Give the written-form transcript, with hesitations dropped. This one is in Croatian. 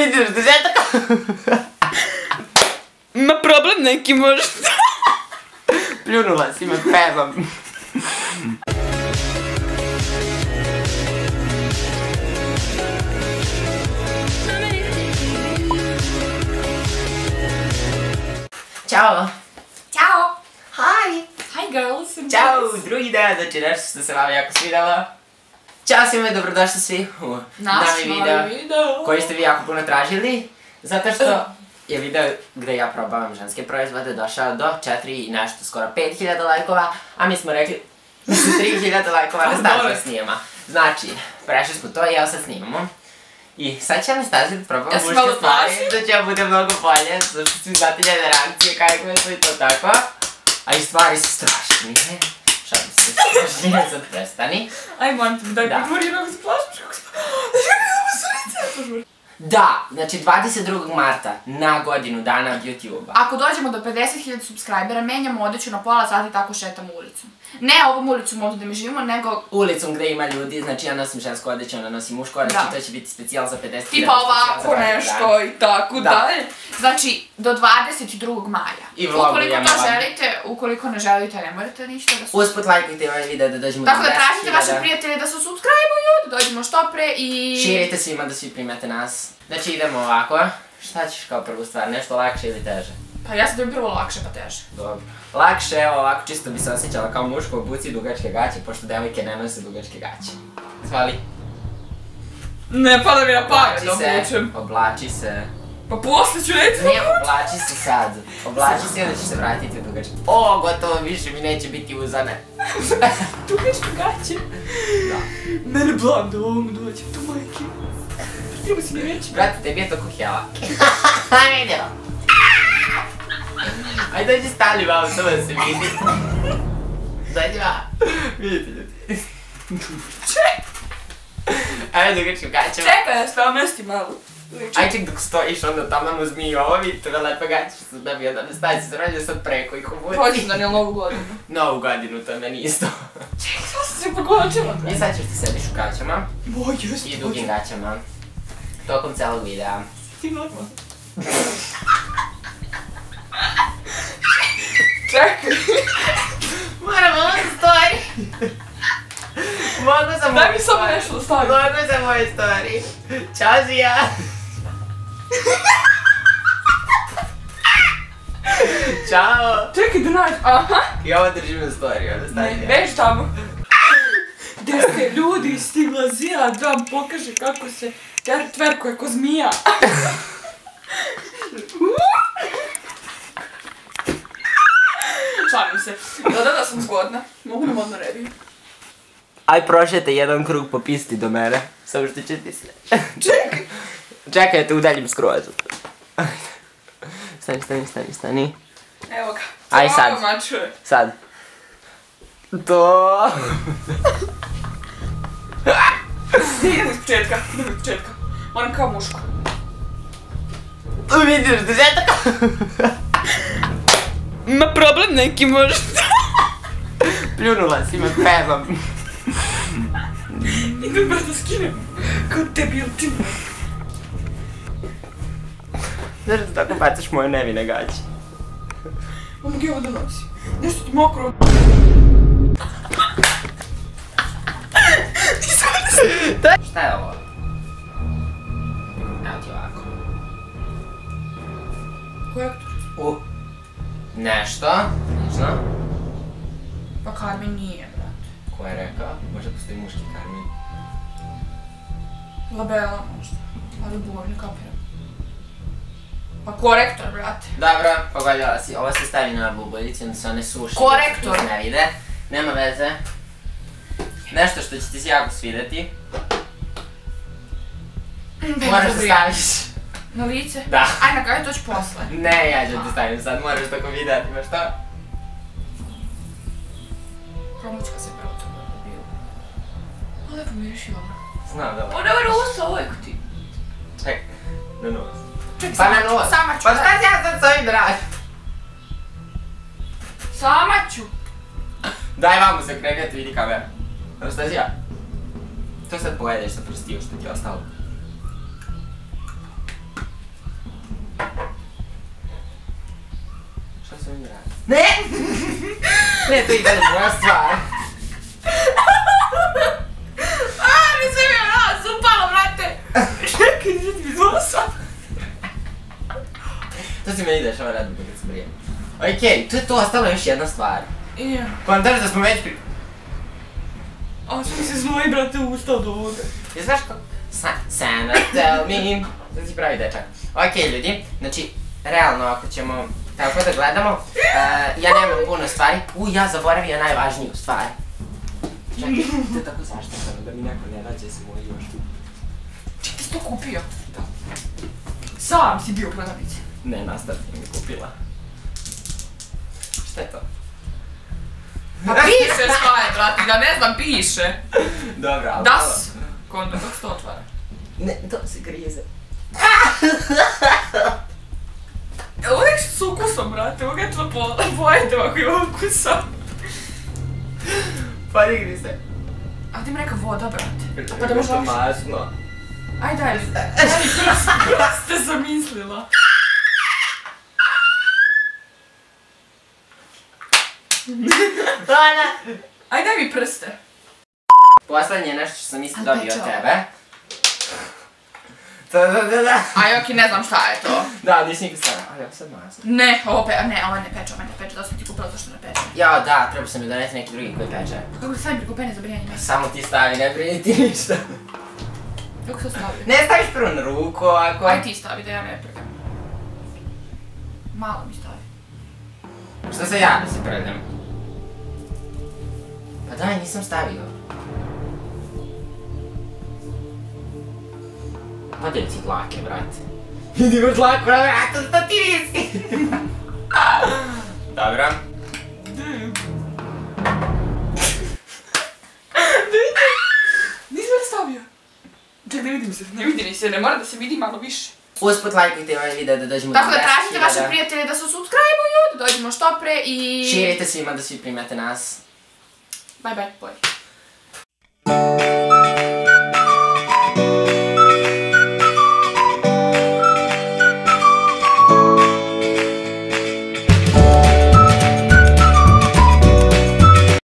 Vidiš, desetak. Ima problem neki možda. Pljunula si me, pevam. Ćao. Ćao. Hi. Hi girls. Ćao, drugi dan, znači nešto što se vam jako svidjelo. Ćao svima i dobrodošli svi u novi video koji ste vi jako puno tražili. Zato što je video gdje ja probavam ženske proizvode došao do 4 i nešto, skoro 5000 lajkova. A mi smo rekli da se 3000 lajkova Anastazija snima. Znači, prešli smo to i evo sad snimamo. I sad će Anastazija da probamo muške stvari, da će bude mnogo bolje, zašto svi znate njene reakcije, kakve su i to tako. A i stvari su strašnije. Šalim se, strašnije, sad prestani. Aj, molim te, daj požuri, kako se plašim, kako se plašim. Da, znači 22. marta, na godinu dana od YouTube-a. Ako dođemo do 50.000 subscribera, menjamo odeću na pola sata i tako šetamo ulicom. Ne ovom ulicom ovdje gdje mi živimo, nego... Ulicom gdje ima ljudi, znači ja nosim žensku odeću, ona nosi mušku odeću, to će biti specijal za 50.000. Tipa ovako nešto i tako dalje. Znači, do 22. maja. I vlogujemo vam. Ukoliko to želite, ukoliko ne želite, ne morate ništa da su... Usput lajkujte ovaj video da dođemo do 10.000. Tako da tražite vaše prijatelje da se subscribe-uju, da dođemo što pre i... Širite svima da svi primete nas. Znači idemo ovako. Šta ćeš kao prvu stvar, nešto lakše ili teže? Pa ja sam da bi prvo lakše pa teže. Dobro. Lakše, evo ovako čisto bi se osjećala kao muško u buci dugačke gaće, pošto devojke ne nose dugačke gaće. Zvali? Ne pada mi na pamet da obučem. Oblači se. Pa posle ću reći. Ne, oblači se sad. Oblači se i onda ćeš se vratiti u dugačke. O, gotovo više mi neće biti uzane. Dugačke gaće? Da. Mene blam da ovom dođem, to majke. Treba si mi reći. Brate, tebi je to ko hela. Ajde, idemo. Ajde, dođi stali malo, to da se vidi. Dođi malo. Vidite ljudi. Ajde, dugačke gaće. Čekaj, da se omesti malo. Aj ček dok stojiš onda tamo uzmi i ovo, vidite ove lepe gaće što sam dobio da ne staje se rođe sad preko ih obuci. Hoćeš da nije Novu godinu. Novu godinu, to je meni isto. Čekaj, sad sam se pogočila. I sad ćeš ti sediš u gaćama. Moj, jesno. I dugim gaćama. Tokom celog videa. Ti normalno. Čekaj. Moram ovo za story. Mogu za moju story. Daj mi samo nešto da stavim. Mogu za moju story. Ćao Zija. Ćao. Čekaj da nađem. Aha. I ovo držim na story, onda stavim. Ne, beži tamo. Gde ste ljudi, stigla Zija da vam pokaže kako se tverkuje ko zmija. Šalim se. Da sam zgodna. Mogu nam odmah redim. Aj prošete jedan krug po pisti do mene, samo što će ti se... Čekaj. Čekaj, te udaljim skroz. Stani. Evo ga. Aj sad. Ovo mačuje. Sad. To. Idemo iz početka. Moram kao muško. Vidiš, desetak. Ima problem neki možda. Pljunula si me, pevam. Idem brzo skinem. Kao debilčina. Zašto ti tako bacaš moje nevine gaće? Mogu ga ovo da nosi. Nešto ti mokro. Šta je ovo? Evo ti ovako. Korektor? Nešto? Pa Karmin nije, brate. Ko je rekao? Možda postoji muški Karmin. Labela možda. Ali boj, ne kapiram. Pa korektor, brate. Dobro, pogodila si. Ovo se stavi na bubuljici, onda se one suši. Korektor. Da se ne vide. Nema veze. Nešto što će ti se jako svidjeti. Moraš da staviš. Na lice? Da. Aj, na kraju to ću posle. Ne, ja ću ti stavim sad, moraš tako vidjeti, imaš to? Promučka se prvo to dobro bilo. O, lepo mi reši ovo. Znam da ovo. O, nema nosa, ovo je ko ti. Čekaj, na nos. Čekaj, Pa na nos. sama ću. Pa šta ću ja sad s ovim da radim? Sama ću. Daj vamo se krenjati, vidi kamera. Anastazija. To sad pojedeš sa prstiju što ti je ostalo. što mi radi? Ne! Ne, to je dalje moja stvar. Nisam mi nas upalo, brate! Čekaj, izvedi mi nosa. To si meni dešava radno kad sam brijem. Okej, to je to, ostala još jedna stvar. Ja. Kontaš da smo već A sam se znoji, brate, ustao do ovoga. Jel znaš kako? Santa, tell me. Da si pravi dečak. Okej, ljudi, znači, realno ako ćemo tako da gledamo, ja nemam puno stvari. Ja zaboravio najvažniju stvar. Čekaj, to je tako zaštitano da mi neko ne nađe se moj još. Čekaj, ti si to kupio? Da. Sam si bio u prodavnici. Ne, nastavnik mi kupila. Šta je to? Pa piše šta je, brate, ja ne znam, piše. Dobro, ali... Das! Konto, kako se to otvara? Ne, to se grize. Ovo je s ukusom, brate, ovo je to pojete ako ima ukusa. Pa ne grize. A ti mi neka voda, brate. Pa da možda masno. Aj daj, prste sam mislila. Aj daj mi prste. Poslednje nešto što sam isto dobio od pečao. tebe. Da. Aj, okej, ne znam šta je to. Da, nisi nikad stavila, ali ovo sad masno. Ne, ovo ne peče, da sam ti kupila zašto ne peče. Jao, da, treba sam mi doneti neki drugi koji peče. Kako stavim prikupene za brijanje mesa? Samo ti stavi, ne brini ti ništa. Kako se stavio? Ne staviš prvo na ruku, ako... Aj ti stavi da ja ne prgam. Malo mi stavi. Što se ja da se predam? Pa daj, nisam stavio. Pa daj ti dlake, brate. Idemo dlaku, brate, što ti misli? Dobro. Nisam stavio. Ček, ne vidim se, ne vidi se, ne mora da se vidi malo više. Usput lajkujte ovaj video da dođemo do 10.000. Tako da tražite vaše prijatelje da se subscribe-uju, da dođemo što pre i... Širite svima da svi primete nas. Bye bye, bye.